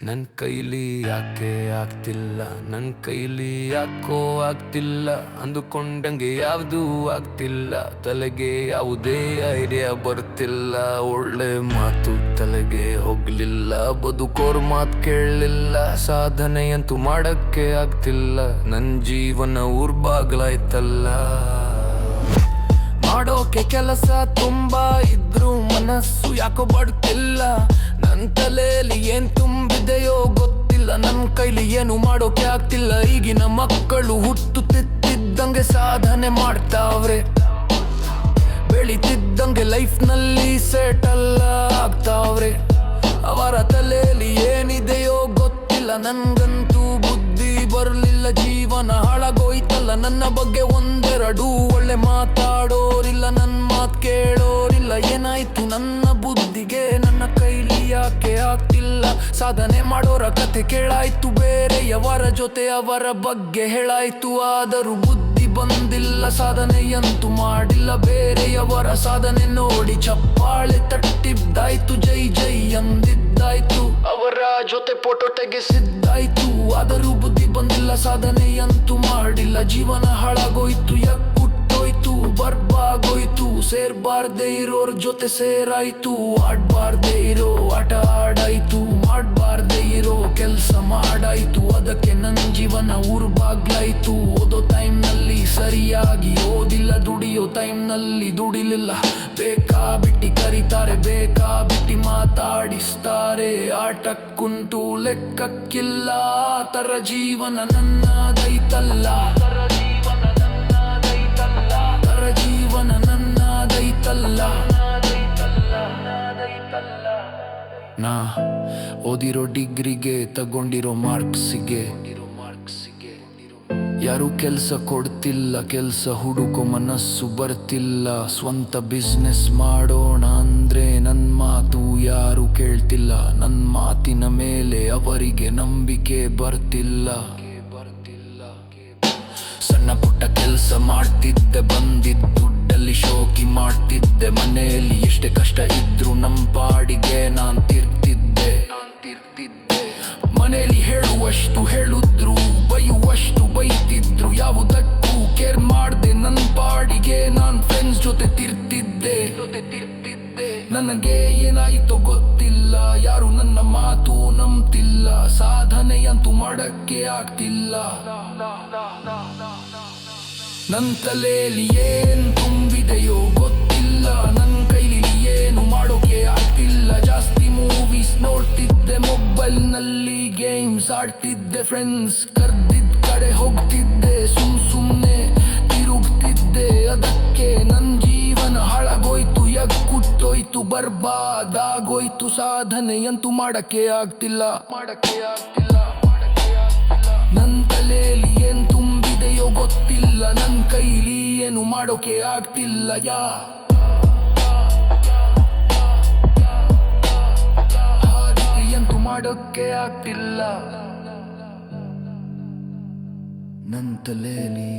ನನ್ ಕೈಲಿ ಯಾಕೆ ಆಗ್ತಿಲ್ಲ, ನನ್ ಕೈಲಿ ಯಾಕೋ ಆಗ್ತಿಲ್ಲ. ಅಂದುಕೊಂಡಂಗೆ ಯಾವ್ದೂ ಆಗ್ತಿಲ್ಲ, ತಲೆಗೆ ಯಾವುದೇ ಐಡಿಯಾ ಬರ್ತಿಲ್ಲ. ಒಳ್ಳೆ ಮಾತು ತಲೆಗೆ ಹೋಗ್ಲಿಲ್ಲ, ಬದುಕೋರ್ ಮಾತ್ ಕೇಳಲಿಲ್ಲ. ಸಾಧನೆಯಂತೂ ಮಾಡಕ್ಕೆ ಆಗ್ತಿಲ್ಲ, ನನ್ ಜೀವನ ಊರ್ಬಾಗ್ಲಾಯ್ತಲ್ಲ. ಮಾಡೋಕೆ ಕೆಲಸ ತುಂಬಾ ಇದ್ರು ಮನಸ್ಸು ಯಾಕೋ ಬಡ್ತಿಲ್ಲ. ನನ್ ತಲೆಯಲ್ಲಿ ಏನ್ ತುಂಬಿದೆಯೋ ಗೊತ್ತಿಲ್ಲ, ನನ್ ಕೈಲಿ ಏನು ಮಾಡೋಕೆ ಆಗ್ತಿಲ್ಲ. ಈಗಿನ ಮಕ್ಕಳು ಹುಟ್ಟುತ್ತಿದ್ದಂಗೆ ಸಾಧನೆ ಮಾಡ್ತಾವ್ರೆ, ಬೆಳಿತಿದ್ದಂಗೆ ಲೈಫ್ ನಲ್ಲಿ ಸೆಟಲ್ ಆಗ್ತಾವ್ರೆ. ಅವರ ತಲೆಯಲ್ಲಿ ಏನಿದೆಯೋ ಗೊತ್ತಿಲ್ಲ, ನನ್ಗಂತೂ ಬುದ್ಧಿ ಬರ್ಲಿಲ್ಲ. ಜೀವನ ಹಾಳಾಗೋಯ್ತಲ್ಲ, ನನ್ನ ಬಗ್ಗೆ ಒಂದೆರಡು ಒಳ್ಳೆ ಮಾತಾಡೋರಿಲ್ಲ, ನನ್ ಮಾತ್ ಕೇಳೋರಿಲ್ಲ. ಏನಾಯ್ತು ನನ್ನ ಬುದ್ಧಿಗೆ, ನನ್ನ ಕೈಲಿ ಯಾಕೆ ಆಗ್ತಿಲ್ಲ. ಸಾಧನೆ ಮಾಡೋರ ಕಥೆ ಕೇಳಾಯ್ತು, ಬೇರೆಯವರ ಜೊತೆ ಅವರ ಬಗ್ಗೆ ಹೇಳಾಯ್ತು. ಆದರೂ ಬುದ್ಧಿ ಬಂದಿಲ್ಲ, ಸಾಧನೆಯಂತೂ ಮಾಡಿಲ್ಲ. ಬೇರೆಯವರ ಸಾಧನೆ ನೋಡಿ ಚಪ್ಪಾಳೆ ತಟ್ಟಿದ್ದಾಯ್ತು, ಜೈ ಜೈ ಅಂದಿದ್ದಾಯ್ತು. ಅವರ ಜೊತೆ ಫೋಟೋ ತೆಗೆಸಿದ್ದಾಯ್ತು, ಆದರೂ ಬುದ್ಧಿ ಬಂದಿಲ್ಲ, ಸಾಧನೆಯಂತೂ ಮಾಡಿಲ್ಲ. ಜೀವನ ಹಾಳಾಗೋಯ್ತು, ಯಕ್ಕುಟ್ಟೋಯ್ತು, ಬರ್ಬಾಗೋಯ್ತು. ಸೇರ್ಬಾರ್ದೇ ಇರೋರ್ ಜೊತೆ ಸೇರಾಯ್ತು, ಆಡ್ಬಾರ್ದೇ ಇರೋ ಆಟ ಆಡಾಯ್ತು. ಮಾಡ್ಬಾರ್ದೇ ಇರೋ ಕೆಲ್ಸ ಮಾಡಾಯ್ತು, ಅದಕ್ಕೆ ನನ್ ಜೀವನ ಊರ್ಬಾಗ್ಲಾಯ್ತು. ಓದೋ ಟೈಮ್ ನಲ್ಲಿ ಸರಿಯಾಗಿ ಓದಿಲ್ಲ, ದುಡಿಯೋ ಟೈಮ್ ನಲ್ಲಿ ದುಡಿಲಿಲ್ಲ. ಬೇಕಾ ಬಿಟ್ಟಿ ಕರೀತಾರೆ, ಬೇಕಾ ಬಿಟ್ಟಿ ಮಾತಾಡಿಸ್ತಾರೆ. ಆಟಕ್ಕುಂಟು ಲೆಕ್ಕಕ್ಕಿಲ್ಲ, ತರ ಜೀವನ ನನ್ನದೈತಲ್ಲ. ತರ ಜೀವನ ನನ್ನದೈತಲ್ಲ. ನಾ ಓದಿರೋ ಡಿಗ್ರಿಗೆ, ತಗೊಂಡಿರೋ ಮಾರ್ಕ್ಸಿಗೆ ಯಾರು ಕೆಲ್ಸ ಕೊಡ್ತಿಲ್ಲ. ಕೆಲ್ಸ ಹುಡುಕೋ ಮನಸ್ಸು ಬರ್ತಿಲ್ಲ. ಸ್ವಂತ ಬಿಸ್ನೆಸ್ ಮಾಡೋಣ ಅಂದ್ರೆ ನನ್ ಮಾತು ಯಾರು ಕೇಳ್ತಿಲ್ಲ. ನನ್ ಮಾತಿನ ಮೇಲೆ ಅವರಿಗೆ ನಂಬಿಕೆ ಬರ್ತಿಲ್ಲ. ಸಣ್ಣ ಪುಟ್ಟ ಕೆಲ್ಸ ಮಾಡ್ತಿದ್ದೆ, ಬಂದಿದ್ದ ದುಡ್ಡಲ್ಲಿ ಶೋಕಿ ಮಾಡ್ತಿದ್ದೆ. ಮನೆಯಲ್ಲಿ ಎಷ್ಟೇ ಕಷ್ಟ ಇದ್ರು ನಮ್ ಪಾಡಿಗೆ ನಾನ್ ತಿರ್ತಿದ್ದೆ. ಮನೆಯಲ್ಲಿ ಹೇಳುವಷ್ಟು ಹೇಳಿದ್ರು, ಬೈಯುವಷ್ಟು ಬೈತಿದ್ರು. ಯಾವುದಕ್ಕೂ ಕೇರ್ ಮಾಡ್ದೆ, ನನ್ ಪಾಡಿಗೆ ನಾನ್ ಫ್ರೆಂಡ್ಸ್ ಜೊತೆ ತಿರ್ತಿದ್ದೆ. ನನಗೆ ಏನಾಯ್ತೋ ಗೊತ್ತಿಲ್ಲ, ಯಾರು ನನ್ನ ಮಾತು ನಂಬ್ತಿಲ್ಲ. ಸಾಧನೆಯಂತೂ ಮಾಡಕ್ಕೆ ಆಗ್ತಿಲ್ಲ. ನನ್ ತಲೆಯಲ್ಲಿ ಏನ್ ತುಂಬಿದೆಯೋ ಗೊತ್ತಿಲ್ಲ, ನನ್ ಕೈಲಿ ಏನು ಮಾಡೋಕೆ ಆಗ್ತಿಲ್ಲ. ಜಾಸ್ತಿ ಮೂವೀಸ್ ನೋಡ್ತಿದ್ದೆ, ಮೊಬೈಲ್ ನಲ್ಲಿ ಗೇಮ್ಸ್ ಆಡ್ತಿದ್ದೆ. ಫ್ರೆಂಡ್ಸ್ ಕರ್ದಿದ್ ಕಡೆ ಹೋಗ್ತಿದ್ದೆ, ಸುಮ್ನೆ ತಿರುಗ್ತಿದ್ದೆ. ಅದಕ್ಕೆ ನನ್ ಜೀವನ ಹಾಳಾಗೋಯ್ತು, ಯಕ್ಕುಟ್ಟೋಯ್ತು, ಬರ್ಬಾದಾಗೋಯ್ತು. ಸಾಧನೆಯಂತೂ ಮಾಡಕ್ಕೆ ಆಗ್ತಿಲ್ಲ. ನನ್ ತಲೆಯಲ್ಲಿ ಏನ್ ತುಂಬಿದೆಯೋ ಗೊತ್ತಿಲ್ಲ, ನನ್ ಕೈಲಿ ಏನು ಮಾಡೋಕೆ ಆಗ್ತಿಲ್ಲ. ಹಾಗೆಯಂತೂ ಮಾಡೋಕೆ ಆಗ್ತಿಲ್ಲ ನನ್ ತಲೆಯಲ್ಲಿ.